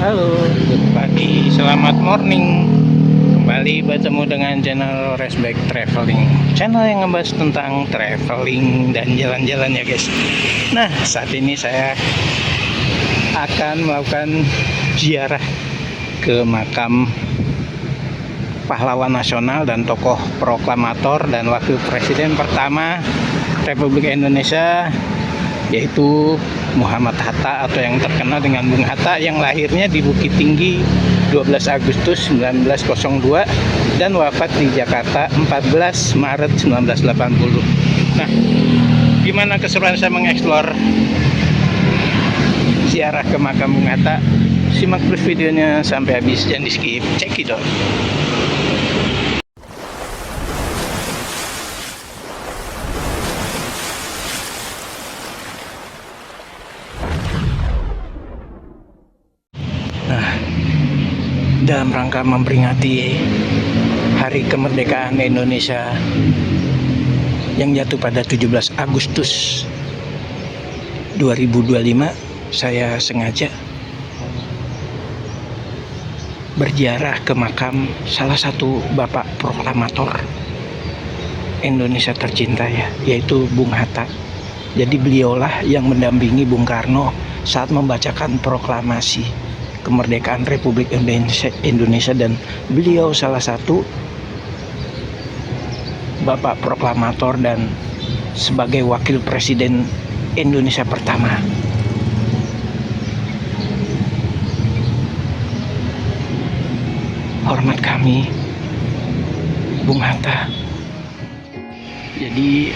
Halo, good pagi, selamat morning. Kembali bertemu dengan channel Resback Traveling, channel yang ngebahas tentang traveling dan jalan-jalan ya guys. Nah, saat ini saya akan melakukan ziarah ke makam pahlawan nasional dan tokoh proklamator dan wakil presiden pertama Republik Indonesia, yaitu Muhammad Hatta atau yang terkenal dengan Bung Hatta, yang lahirnya di Bukit Tinggi 12 Agustus 1902 dan wafat di Jakarta 14 Maret 1980. Nah, gimana keseruan saya mengeksplor ziarah ke makam Bung Hatta? Simak terus videonya sampai habis, jangan di skip. Check it out. Dalam rangka memperingati Hari Kemerdekaan Indonesia yang jatuh pada 17 Agustus 2025, saya sengaja berziarah ke makam salah satu bapak proklamator Indonesia tercinta ya, yaitu Bung Hatta. Jadi beliaulah yang mendampingi Bung Karno saat membacakan proklamasi kemerdekaan Republik Indonesia, dan beliau salah satu bapak proklamator dan sebagai wakil presiden Indonesia pertama. Hormat kami Bung Hatta. Jadi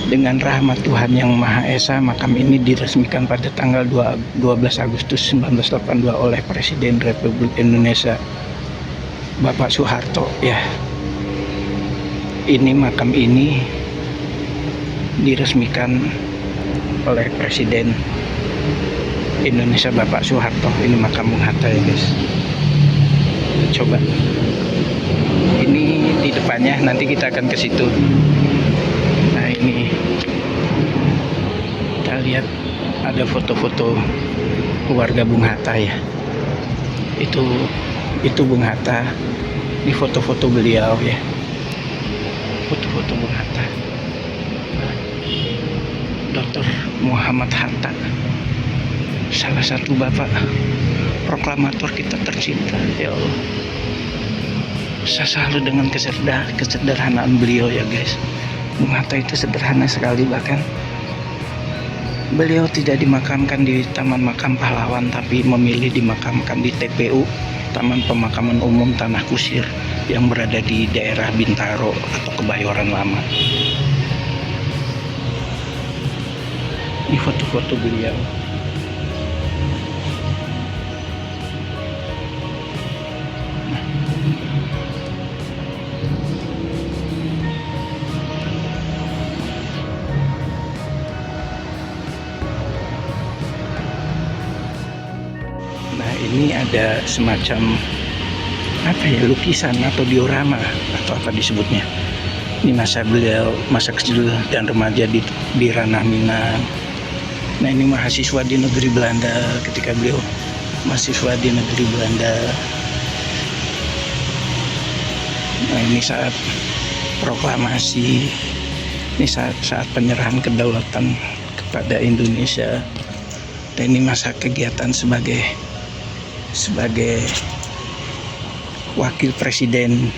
dengan rahmat Tuhan Yang Maha Esa, makam ini diresmikan pada tanggal 12 Agustus 1982 oleh Presiden Republik Indonesia Bapak Soeharto ya. Ini makam ini diresmikan oleh Presiden Indonesia Bapak Soeharto. Ini makam Bung Hatta ya guys. Coba ini di depannya, nanti kita akan ke situ. Nah, ini kita lihat ada foto-foto keluarga Bung Hatta ya. Itu Bung Hatta. Ini foto-foto beliau ya. Foto-foto Bung Hatta. Dr. Muhammad Hatta, salah satu bapak proklamator kita tercinta ya Allah. Saya salut dengan kesederhanaan beliau ya guys. Bung Hatta itu sederhana sekali, bahkan beliau tidak dimakamkan di Taman Makam Pahlawan, tapi memilih dimakamkan di TPU, Taman Pemakaman Umum Tanah Kusir, yang berada di daerah Bintaro atau Kebayoran Lama. Ini foto-foto beliau. Ini ada semacam lukisan atau diorama atau apa disebutnya. Ini masa kecil dan remaja di Ranah Minang. Nah, ini mahasiswa di negeri Belanda ketika beliau mahasiswa di negeri Belanda. Nah, ini saat proklamasi, ini saat penyerahan kedaulatan kepada Indonesia. Dan ini masa kegiatan sebagai wakil presiden.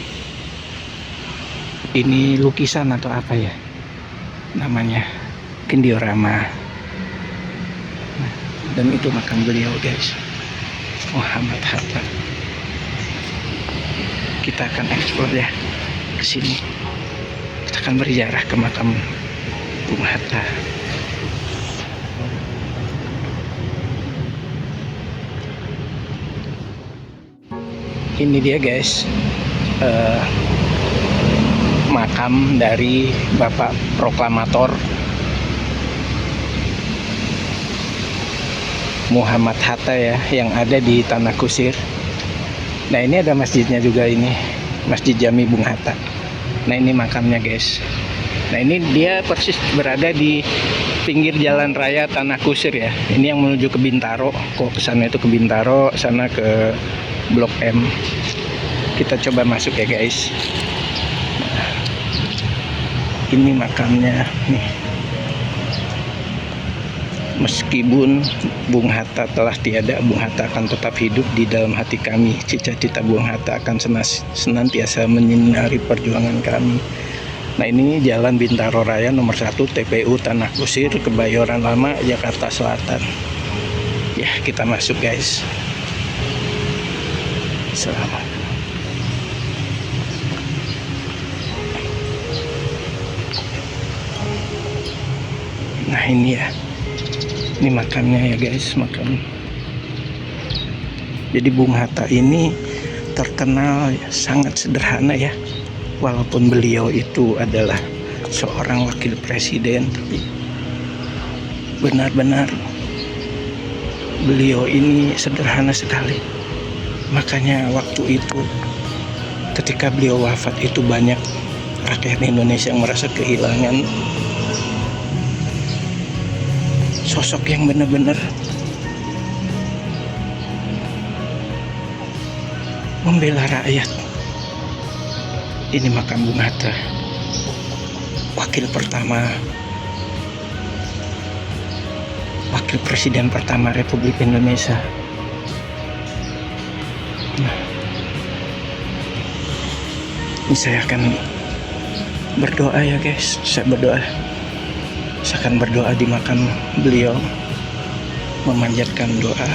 Ini lukisan atau apa ya namanya, diorama. Dan itu makam beliau guys, Muhammad Hatta. Kita akan eksplor ya ke sini. Kita akan berziarah ke makam Bung Hatta. Ini dia guys, makam dari bapak proklamator Muhammad Hatta ya, yang ada di Tanah Kusir. Nah, ini ada masjidnya juga, ini Masjid Jami Bung Hatta. Nah, ini makamnya guys. Nah ini dia persis berada di pinggir jalan raya Tanah Kusir ya. Ini yang menuju ke Bintaro. Kok kesana itu ke Bintaro, sana ke Blok M. Kita coba masuk ya guys. Nah, ini makamnya nih. Meskipun Bung Hatta telah tiada, Bung Hatta akan tetap hidup di dalam hati kami. Cita-cita Bung Hatta akan senantiasa menyinari perjuangan kami. Nah ini Jalan Bintaro Raya nomor 1 TPU Tanah Kusir, Kebayoran Lama, Jakarta Selatan. Ya kita masuk guys. Selamat. Nah ini ya, ini makamnya ya guys, makam. Jadi Bung Hatta ini terkenal sangat sederhana ya. Walaupun beliau itu adalah seorang wakil presiden, tapi benar-benar beliau ini sederhana sekali. Makanya waktu itu ketika beliau wafat itu banyak rakyat Indonesia yang merasa kehilangan sosok yang benar-benar membela rakyat. Ini makam Bung Hatta, wakil presiden pertama Republik Indonesia. Nah, ini saya akan berdoa ya guys. Saya akan berdoa di makam beliau, memanjatkan doa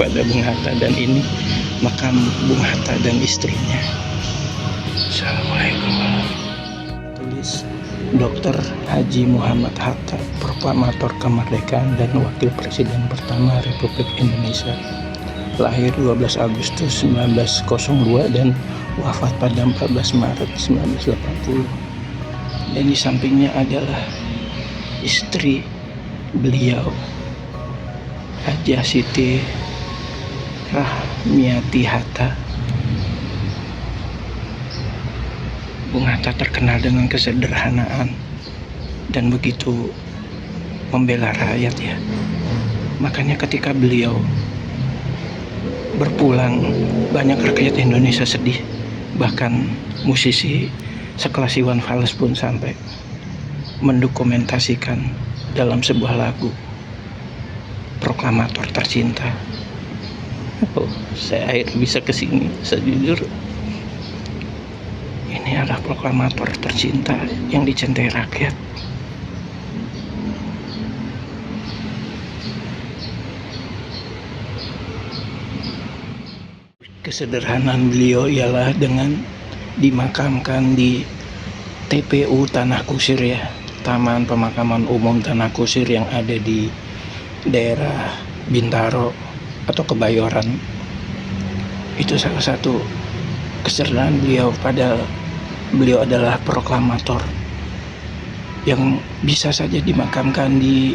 pada Bung Hatta. Dan ini makam Bung Hatta dan istrinya. Assalamualaikum. Tulis Dr. Haji Muhammad Hatta, proklamator kemerdekaan dan wakil presiden pertama Republik Indonesia. Lahir 12 Agustus 1902 dan wafat pada 14 Maret 1980. Dan di sampingnya adalah istri beliau, Haja Siti Rahmiati Hatta. Bung Hatta terkenal dengan kesederhanaan dan begitu membela rakyat ya. Makanya ketika beliau berpulang, banyak rakyat Indonesia sedih. Bahkan musisi sekelas Iwan Fals pun sampai mendokumentasikan dalam sebuah lagu, Proklamator Tercinta. Oh, saya akhirnya bisa kesini. Sejujur ini adalah proklamator tercinta yang dicintai rakyat. Kesederhanaan beliau ialah dengan dimakamkan di TPU Tanah Kusir ya, Taman Pemakaman Umum Tanah Kusir yang ada di daerah Bintaro atau Kebayoran. Itu salah satu kesederhanaan beliau, padahal beliau adalah proklamator yang bisa saja dimakamkan di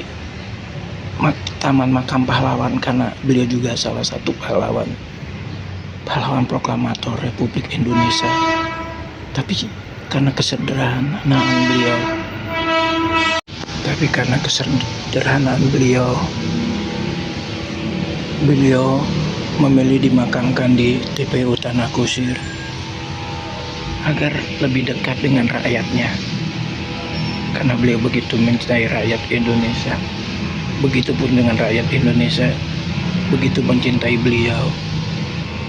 Taman Makam Pahlawan, karena beliau juga salah satu pahlawan proklamator Republik Indonesia. Tapi karena kesederhanaan beliau memilih dimakamkan di TPU Tanah Kusir agar lebih dekat dengan rakyatnya, karena beliau begitu mencintai rakyat Indonesia. Begitupun dengan rakyat Indonesia begitu mencintai beliau.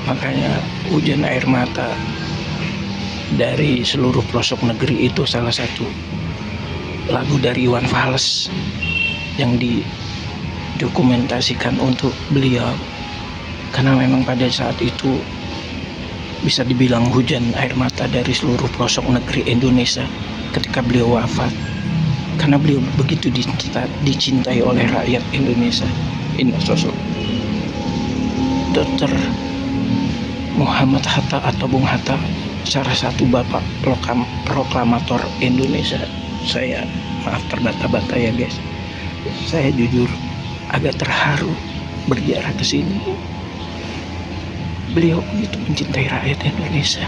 Makanya hujan air mata dari seluruh pelosok negeri itu salah satu lagu dari Iwan Fals yang didokumentasikan untuk beliau, karena memang pada saat itu bisa dibilang hujan air mata dari seluruh pelosok negeri Indonesia ketika beliau wafat, karena beliau begitu dicintai oleh rakyat Indonesia. Ini sosok Dr. Muhammad Hatta atau Bung Hatta, salah satu bapak proklamator Indonesia. Saya maaf terbata-bata ya guys, saya jujur agak terharu berziarah ke sini. Beliau begitu mencintai rakyat Indonesia.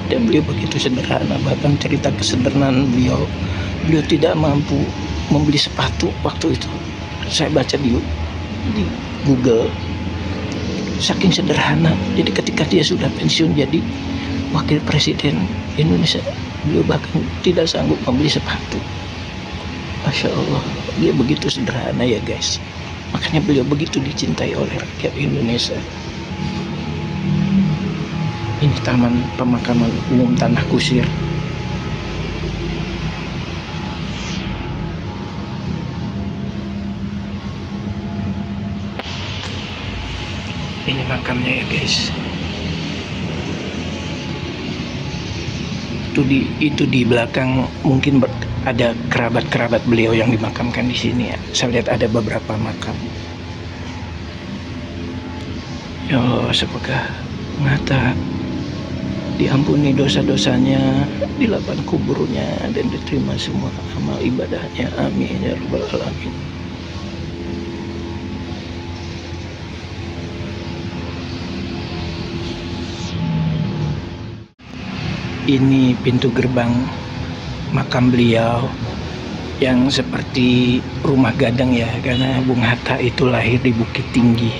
dan beliau begitu sederhana. Bahkan cerita kesederhanaan beliau, beliau tidak mampu membeli sepatu waktu itu. Saya baca di Google, saking sederhana. Jadi ketika dia sudah pensiun jadi wakil presiden Indonesia, beliau bahkan tidak sanggup membeli sepatu. Masya Allah, dia begitu sederhana ya guys. Makanya beliau begitu dicintai oleh rakyat Indonesia. Ini Taman Pemakaman Umum Tanah Kusir. Ini makamnya ya guys. Itu di belakang mungkin ada kerabat-kerabat beliau yang dimakamkan di sini ya. Saya lihat ada beberapa makam. Ya Allah, semoga Hatta diampuni dosa-dosanya, dilapang kuburnya, dan diterima semua amal ibadahnya. Amin ya rabbal alamin. Ini pintu gerbang makam beliau yang seperti rumah gadang ya, karena Bung Hatta itu lahir di Bukit Tinggi.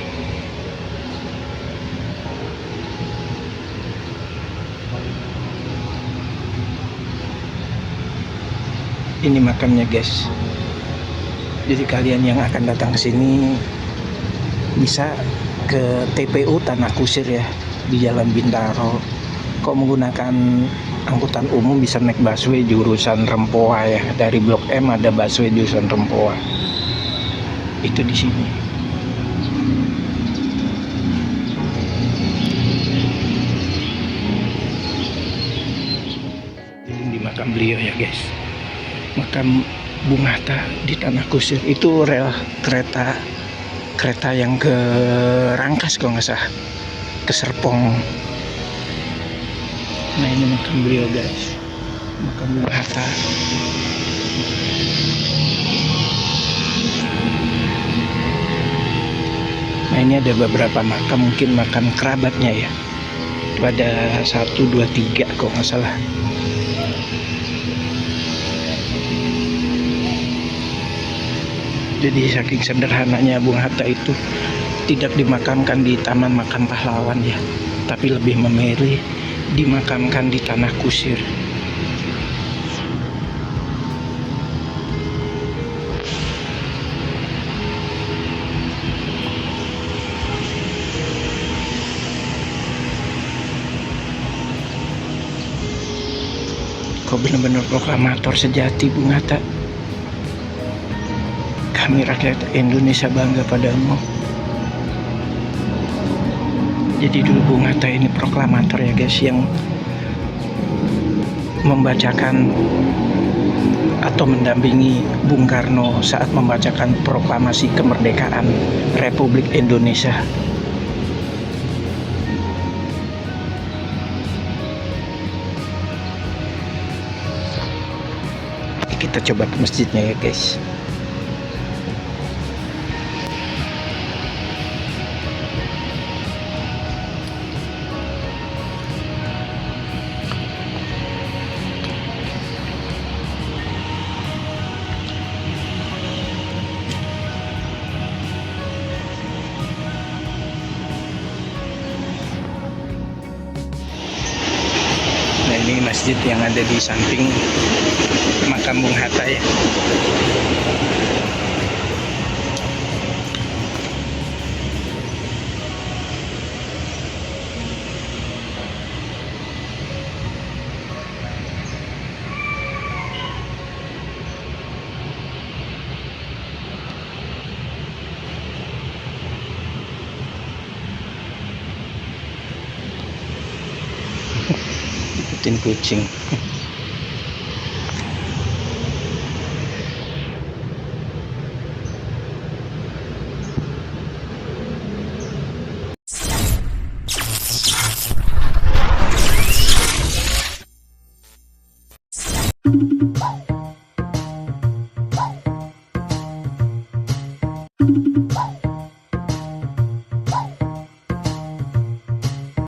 Ini makamnya guys. Jadi kalian yang akan datang ke sini bisa ke TPU Tanah Kusir ya, di Jalan Bintaro. Kok menggunakan angkutan umum bisa naik busway jurusan Rempoa ya. Dari Blok M ada busway jurusan Rempoa. Itu di sini. Ini di makam beliau ya guys. Makam Bung Hatta di Tanah Kusir. Itu rel kereta yang ke Rangkas kalau nggak salah, ke Serpong. Nah ini makam beliau guys, makam Bung Hatta. Nah ini ada beberapa makam, mungkin makam kerabatnya ya. Itu ada 1, 2, 3 kok nggak salah. Jadi saking sederhananya Bung Hatta itu tidak dimakamkan di Taman Makam Pahlawan ya, tapi lebih memilih dimakamkan di Tanah Kusir. Kau benar-benar proklamator sejati Bung Hatta. Kami rakyat Indonesia bangga padamu. Jadi dulu Bung Hatta ini proklamator ya guys, yang membacakan atau mendampingi Bung Karno saat membacakan proklamasi kemerdekaan Republik Indonesia. Kita coba ke masjidnya ya guys. Ini masjid yang ada di samping makam Bung Hatta ya. Ikutin kucing.